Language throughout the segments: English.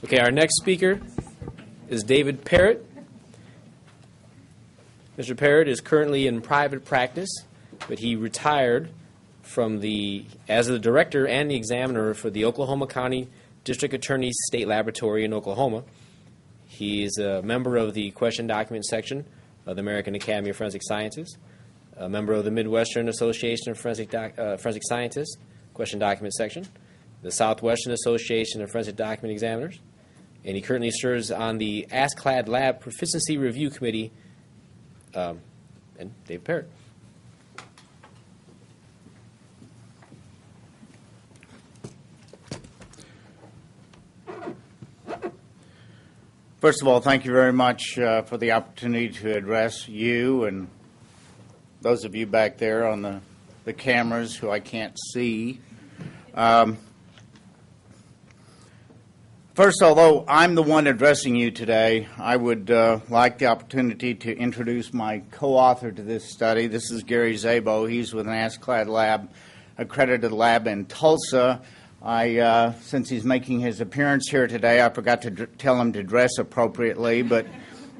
Okay, our next speaker is David Parrett. Mr. Parrett is currently in private practice, but he retired from as the director and the examiner for the Oklahoma County District Attorney's State Laboratory in Oklahoma. He is a member of the Question Document section of the American Academy of Forensic Sciences, a member of the Midwestern Association of Forensic Scientists, Question Document section, the Southwestern Association of Forensic Document Examiners, and he currently serves on the ASCLD Lab Proficiency Review Committee. And David Parrett. First of all, thank you very much for the opportunity to address you and those of you back there on the cameras who I can't see. First, although I'm the one addressing you today, I would like the opportunity to introduce my co-author to this study. This is Gary Szabo. He's with an ASCLD Lab, accredited lab in Tulsa. Since he's making his appearance here today, I forgot to tell him to dress appropriately, but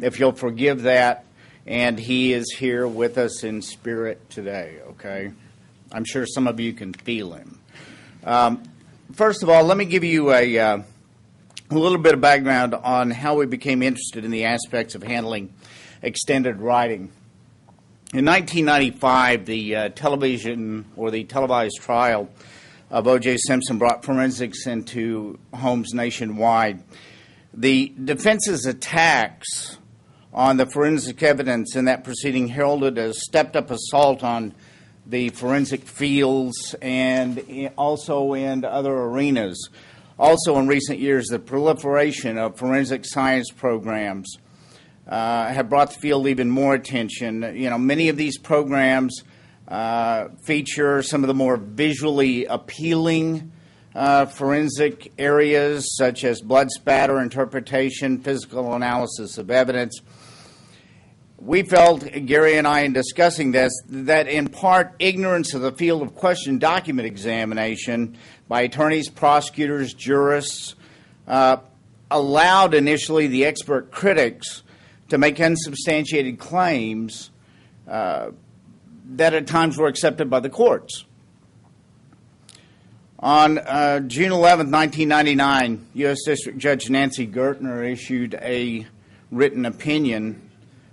if you'll forgive that, and he is here with us in spirit today, okay? I'm sure some of you can feel him. First of all, let me give you a little bit of background on how we became interested in the aspects of handling extended writing. In 1995, the televised trial of O.J. Simpson brought forensics into homes nationwide. The defense's attacks on the forensic evidence in that proceeding heralded a stepped-up assault on the forensic fields and also in other arenas. Also, in recent years, the proliferation of forensic science programs have brought the field even more attention. You know, many of these programs feature some of the more visually appealing forensic areas, such as blood spatter interpretation, physical analysis of evidence. We felt, Gary and I, in discussing this, that in part ignorance of the field of question document examination by attorneys, prosecutors, jurists, allowed initially the expert critics to make unsubstantiated claims that at times were accepted by the courts. On June 11, 1999, U.S. District Judge Nancy Gertner issued a written opinion,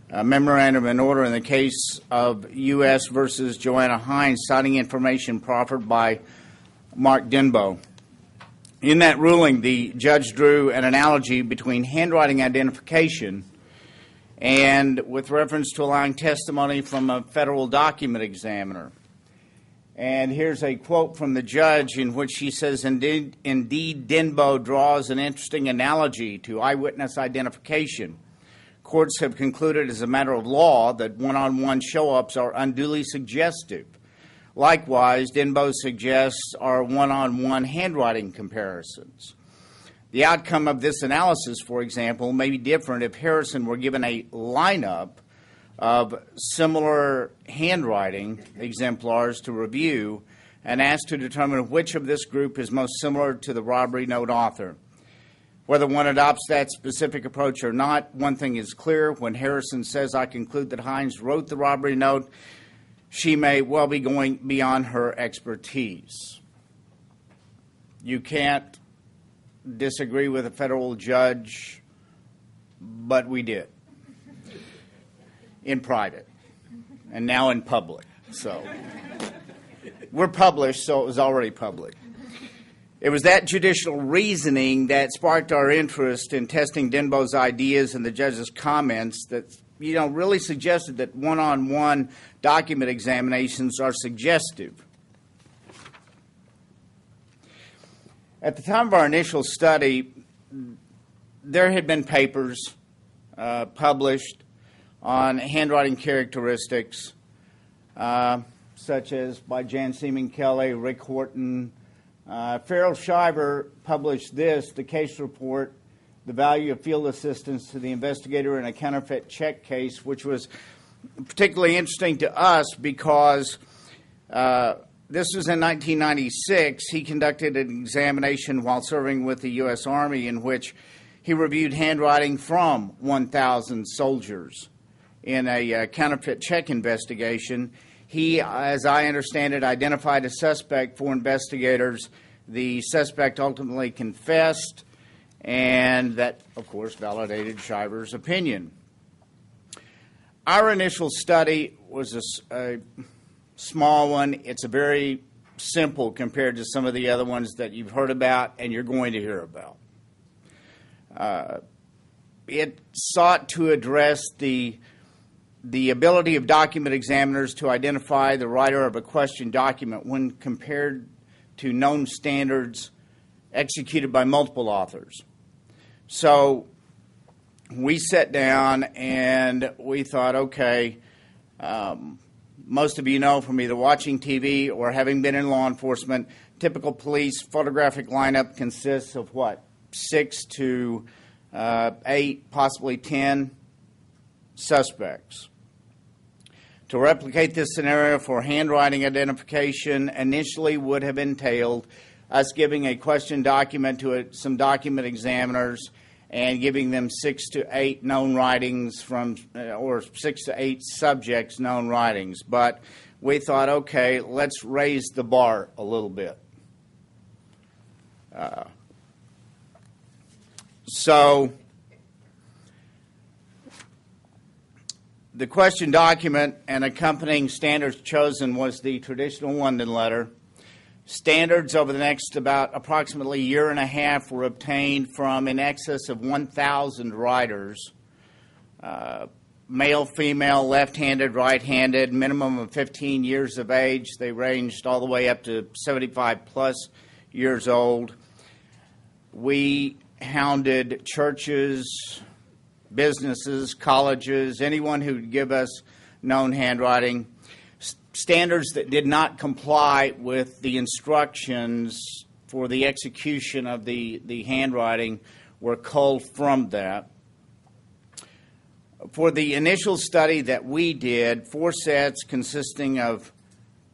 a memorandum in order in the case of U.S. versus Joanna Hines, citing information proffered by Mark Denbo. In that ruling, the judge drew an analogy between handwriting identification and with reference to allowing testimony from a federal document examiner. And here's a quote from the judge in which she says, indeed Denbo draws an interesting analogy to eyewitness identification. Courts have concluded as a matter of law that one-on-one show-ups are unduly suggestive. Likewise, Denbo suggests are one-on-one handwriting comparisons. The outcome of this analysis, for example, may be different if Harrison were given a lineup of similar handwriting exemplars to review and asked to determine which of this group is most similar to the robbery note author. Whether one adopts that specific approach or not, one thing is clear. When Harrison says, I conclude that Hines wrote the robbery note, she may well be going beyond her expertise. You can't disagree with a federal judge, but we did. In private, and now in public. So we're published, so it was already public. It was that judicial reasoning that sparked our interest in testing Denbo's ideas and the judge's comments that, really suggested that one-on-one document examinations are suggestive. At the time of our initial study, there had been papers published on handwriting characteristics, such as by Jan Seaman Kelly, Rick Horton. Farrell Shiver published this, the case report, The Value of Field Assistance to the Investigator in a Counterfeit Check Case, which was particularly interesting to us because This was in 1996. He conducted an examination while serving with the U.S. Army in which he reviewed handwriting from 1,000 soldiers in a counterfeit check investigation. He, as I understand it, identified a suspect for investigators. The suspect ultimately confessed, and that, of course, validated Shiver's opinion. Our initial study was a small one. It's a very simple compared to some of the other ones that you've heard about and you're going to hear about. It sought to address the ability of document examiners to identify the writer of a question document when compared to known standards executed by multiple authors. So we sat down and we thought, okay, most of you know from either watching TV or having been in law enforcement, typical police photographic lineup consists of what? 6 to 8, possibly 10 suspects. To replicate this scenario for handwriting identification initially would have entailed us giving a question document to some document examiners and giving them 6 to 8 known writings from, or 6 to 8 subjects' known writings. But we thought, okay, let's raise the bar a little bit. So the question document and accompanying standards chosen was the traditional London letter. Standards over the next about approximately year and a half were obtained from in excess of 1,000 writers, male, female, left-handed, right-handed, minimum of 15 years of age. They ranged all the way up to 75-plus years old. We hounded churches, businesses, colleges, anyone who would give us known handwriting. Standards that did not comply with the instructions for the execution of the handwriting were culled from that. For the initial study that we did, 4 sets consisting of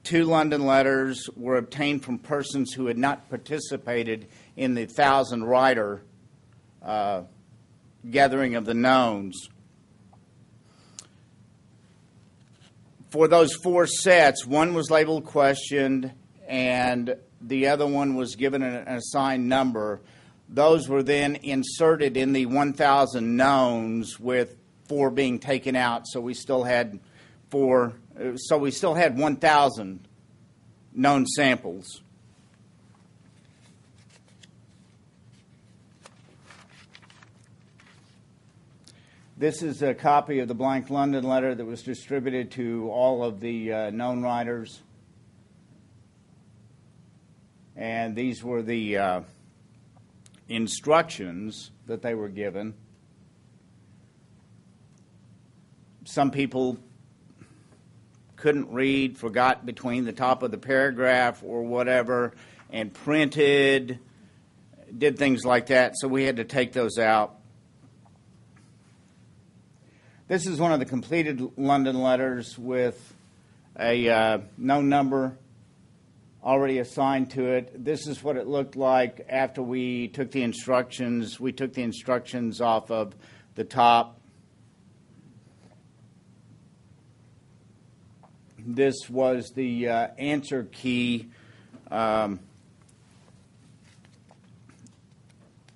2 London letters were obtained from persons who had not participated in the 1,000-writer gathering of the knowns. For those 4 sets, one was labeled questioned and the other one was given an assigned number. Those were then inserted in the 1,000 knowns with 4 being taken out, so we still had 1,000 known samples. This is a copy of the blank London letter that was distributed to all of the known writers. And these were the instructions that they were given. Some people couldn't read, forgot between the top of the paragraph or whatever, and printed, did things like that, so we had to take those out. This is one of the completed London letters with a known number already assigned to it. This is what it looked like after we took the instructions. We took the instructions off of the top. This was the answer key.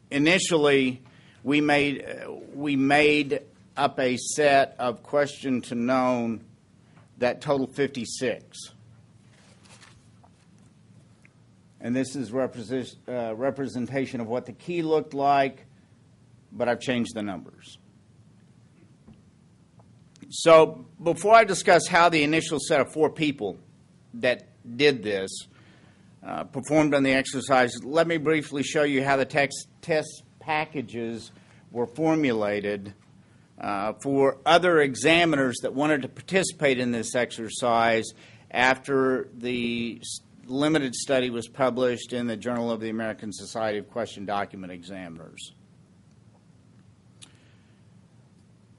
Initially, we made up a set of question to known that totaled 56. And this is representation of what the key looked like, but I've changed the numbers. So before I discuss how the initial set of 4 people that did this performed on the exercise, let me briefly show you how the test packages were formulated for other examiners that wanted to participate in this exercise after the limited study was published in the Journal of the American Society of Question Document Examiners.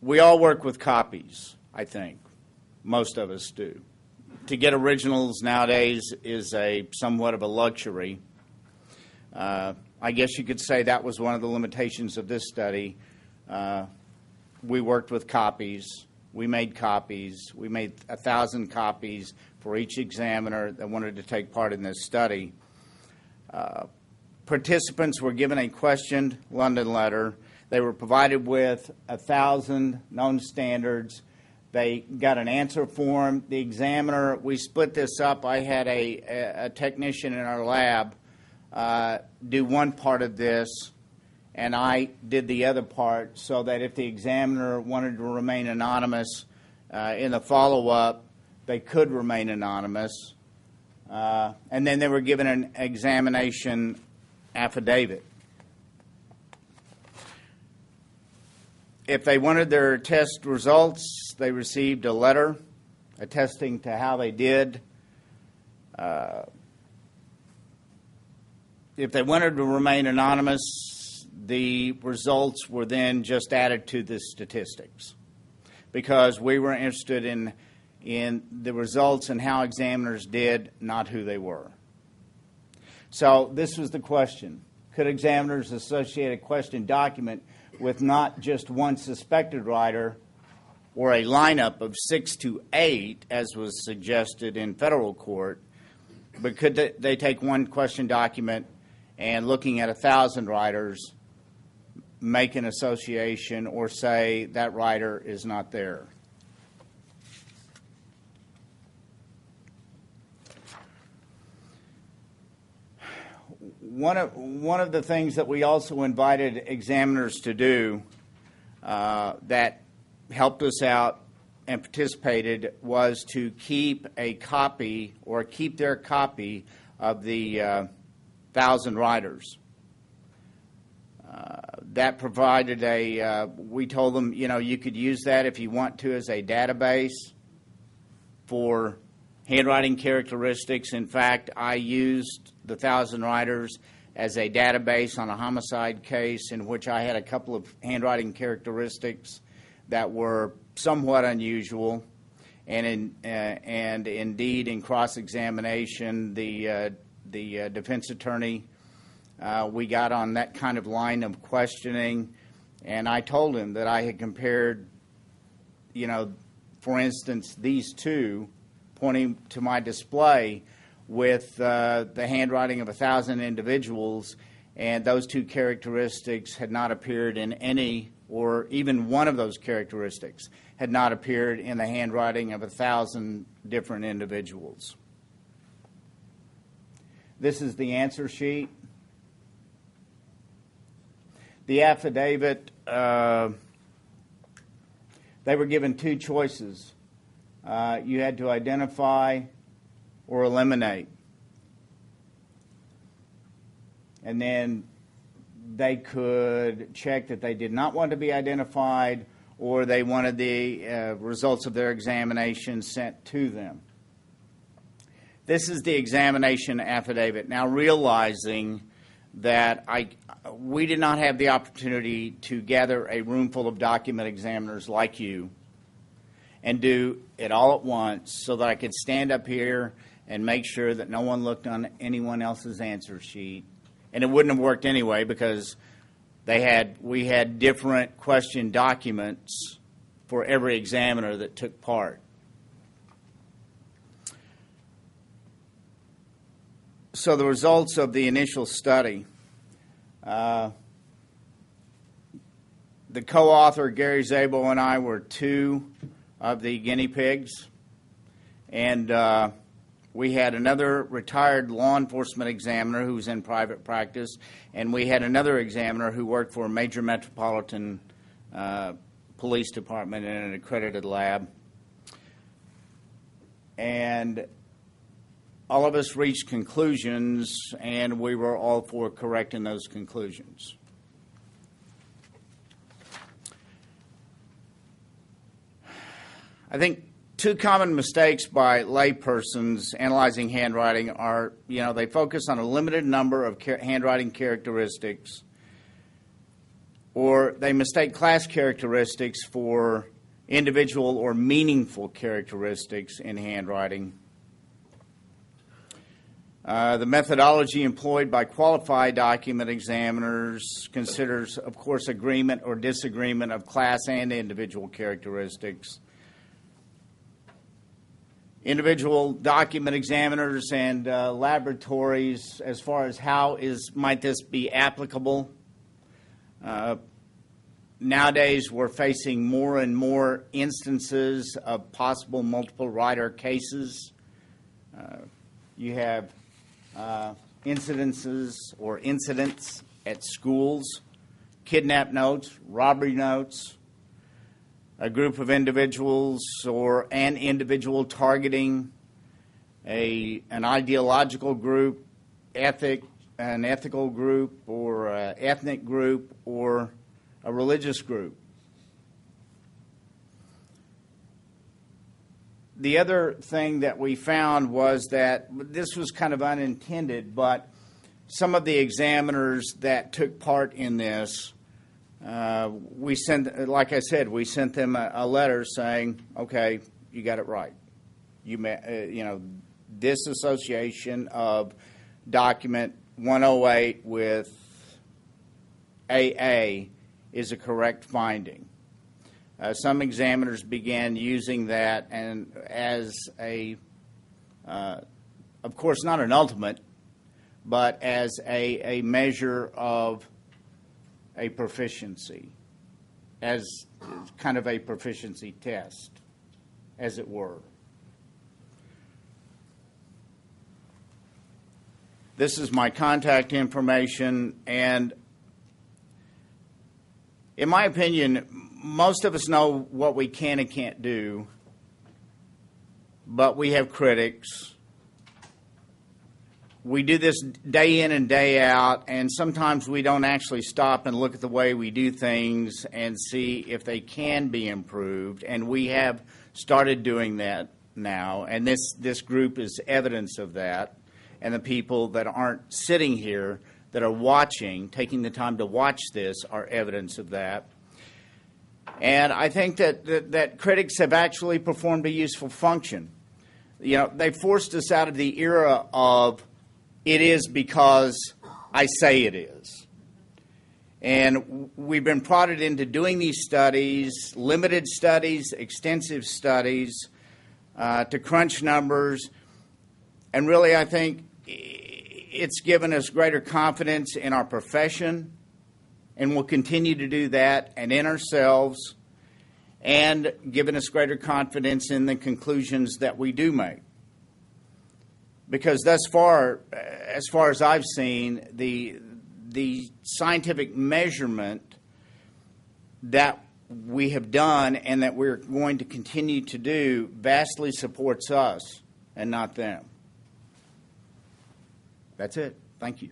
We all work with copies, I think. Most of us do. to get originals nowadays is somewhat of a luxury. I guess you could say that was one of the limitations of this study. We worked with copies. We made copies. We made 1,000 copies for each examiner that wanted to take part in this study. Participants were given a questioned London letter. They were provided with 1,000 known standards. They got an answer form. The examiner, we split this up. I had a technician in our lab do one part of this, and I did the other part, so that if the examiner wanted to remain anonymous in the follow-up, they could remain anonymous. And then they were given an examination affidavit. If they wanted their test results, they received a letter attesting to how they did. If they wanted to remain anonymous, the results were then just added to the statistics, because we were interested in the results and how examiners did, not who they were. So this was the question. Could examiners associate a question document with not just one suspected writer or a lineup of 6 to 8, as was suggested in federal court, but could they take one question document and, looking at 1,000 writers, make an association or say that writer is not there? One of the things that we also invited examiners to do that helped us out and participated was to keep a copy, or keep their copy of the 1,000 writers. That provided we told them, you could use that if you want to as a database for handwriting characteristics. In fact, I used the 1,000 writers as a database on a homicide case in which I had a couple of handwriting characteristics that were somewhat unusual, and indeed in cross-examination, the defense attorney, we got on that kind of line of questioning, and I told him that I had compared, for instance, these two, pointing to my display, with the handwriting of 1,000 individuals, and those two characteristics had not appeared in any, or even one of those characteristics had not appeared in the handwriting of 1,000 different individuals. This is the answer sheet. The affidavit, they were given two choices. You had to identify or eliminate. And then they could check that they did not want to be identified, or they wanted the results of their examination sent to them. This is the examination affidavit. Now, realizing that we did not have the opportunity to gather a room full of document examiners like you and do it all at once, so that I could stand up here and make sure that no one looked on anyone else's answer sheet. And it wouldn't have worked anyway, because we had different question documents for every examiner that took part. So the results of the initial study. The co-author, Gary Szabo, and I were two of the guinea pigs, and we had another retired law enforcement examiner who was in private practice, and we had another examiner who worked for a major metropolitan police department in an accredited lab. And all of us reached conclusions, and we were all for correcting those conclusions. I think two common mistakes by laypersons analyzing handwriting are, they focus on a limited number of handwriting characteristics, or they mistake class characteristics for individual or meaningful characteristics in handwriting. The methodology employed by qualified document examiners considers, of course, agreement or disagreement of class and individual characteristics. Individual document examiners and laboratories, as far as how might this be applicable. Nowadays, we're facing more and more instances of possible multiple writer cases. You have incidences or incidents at schools, kidnap notes, robbery notes, a group of individuals or an individual targeting an ideological group, an ethical group, or an ethnic group, or a religious group. The other thing that we found was that this was kind of unintended, but some of the examiners that took part in this, we sent, like I said, we sent them a letter saying, okay, you got it right. You know, this association of document 108 with AA is a correct finding. Some examiners began using that and as of course, not an ultimate, but as a measure of a proficiency, as kind of a proficiency test, as it were. This is my contact information, and in my opinion, most of us know what we can and can't do, but we have critics. We do this day in and day out, and sometimes we don't actually stop and look at the way we do things and see if they can be improved, and we have started doing that now, and this group is evidence of that, and the people that aren't sitting here that are watching, taking the time to watch this, are evidence of that. And I think that critics have actually performed a useful function. You know, they forced us out of the era of it is because I say it is. And we've been prodded into doing these studies, limited studies, extensive studies, to crunch numbers. And really, I think it's given us greater confidence in our profession, and we'll continue to do that, and in ourselves, and given us greater confidence in the conclusions that we do make. Because thus far, as far as I've seen, the scientific measurement that we have done and that we're going to continue to do vastly supports us and not them. That's it. Thank you.